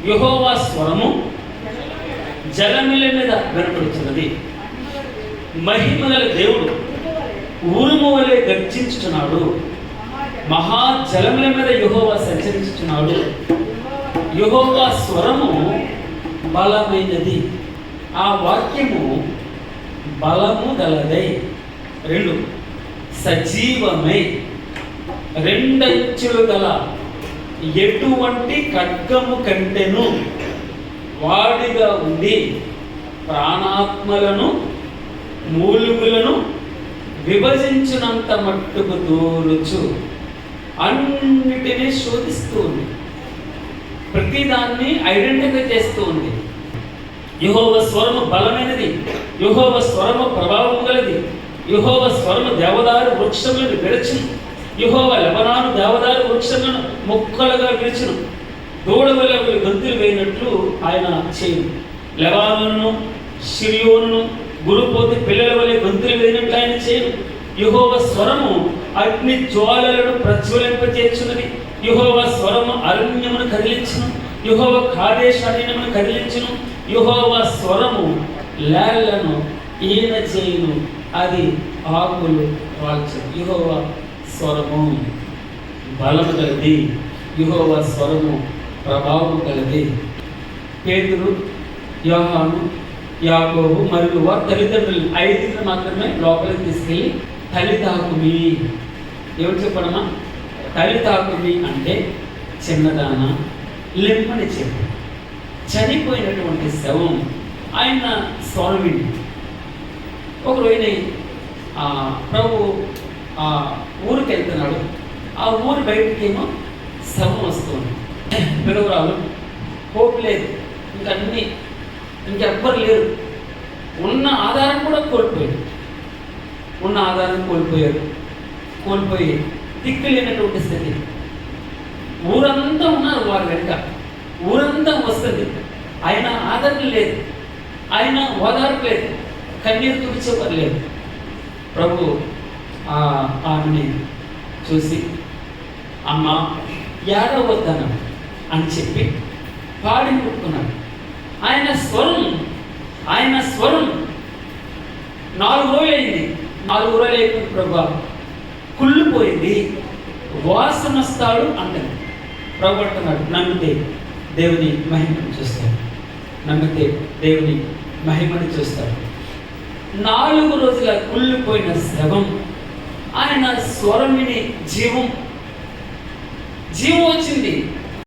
యెహోవా స్వరము జలముల మీద వినపడుతున్నది. మహిమగల దేవుడు ఉరుము వలె గర్జించుచున్నాడు. మహాజలముల మీద యెహోవా సంచరించుచున్నాడు. యెహోవా స్వరము బలమైనది. ఆ వాక్యము బలము గలదై. 2 సజీవమై రెండంచులు గల ఎటువంటి ఖడ్గము కంటెను వాడిగా ఉండి ప్రాణాత్మలను మూలుగులను విభజించినంత మట్టుకు దూరుచు అన్నిటినీ శోధిస్తూ ఉంది. ప్రతిదాన్ని ఐడెంటిఫై చేస్తూ ఉంది. యెహోవా స్వరము బలమైనది. యెహోవా స్వరము ప్రభావం గలది. యెహోవా స్వరము దేవదారు వృక్షములను విరచును. యెహోవా లెబనాను దేవదారు వృక్షములను మొక్కలుగా విరచును. దూడవల గొంతులు వేయినట్లు ఆయన చేయును. లెబానోనును షిరియోనును గురుపోతి పిల్లల వలె గొంతులు వేయినట్లు ఆయన చేయును. యెహోవా స్వరము అగ్ని జ్వాలలను ప్రజ్వలింపచేర్చున్నది. యెహోవా స్వరము అరణ్యమును కదిలించును. యెహోవా కాదేశ అరణ్యమును కదిలించును. యెహోవా స్వరము లేళ్లను ఈన చేయును. అది ఆకులు రాల్చును. యెహోవా స్వరము బలము గలది. యెహోవా స్వరము ప్రభావము గలది. పేతురు, యోహాను, యాకోబు మరియు వారి తల్లిదండ్రులు 5 మాత్రమే లోపలికి తీసుకెళ్ళి తల్లి తాకుమి. ఎవరు చెప్పడమా? తల్లి తాకుమి అంటే చిన్నదాన లెమ్మని చెప్పు. చనిపోయినటువంటి శవం ఆయన స్వరం విని ఒకరోజు ప్రభు ఊరికి వెళ్తున్నాడు. ఆ ఊరి బయటకేమో శవం వస్తుంది. పిలువరాలు హోప్ లేదు, ఇంకెవ్వరు లేరు. ఉన్న ఆధారం కూడా కోల్పోయారు. కోల్పోయి దిక్కు లేనటువంటి స్థితి. ఊరంతా ఉన్నారు వారి వెంట, ఊరంతా వస్తుంది. ఆయన ఆదరణ లేదు, ఆయన ఓదార్పు లేదు, కన్నీరు తుడిచేవారు లేదు. ప్రభు ఆమెని చూసి అమ్మ ఏడవద్దను అని చెప్పి పాడి ముట్టుకున్నాడు. ఆయన స్వరం 4 రోజులు అయింది. 4 రోజులు అయిపోయింది. ప్రభు కుళ్ళిపోయింది, వాసన వస్తాడు అంటాడు. ప్రభు అంటున్నాడు, నమ్మితే దేవుని మహిమను చూస్తాడు. నమ్మితే దేవుని మహిమను చూస్తాడు. 4 రోజుల కుళ్ళిపోయిన శవం ఆయన స్వరం విని జీవం వచ్చింది.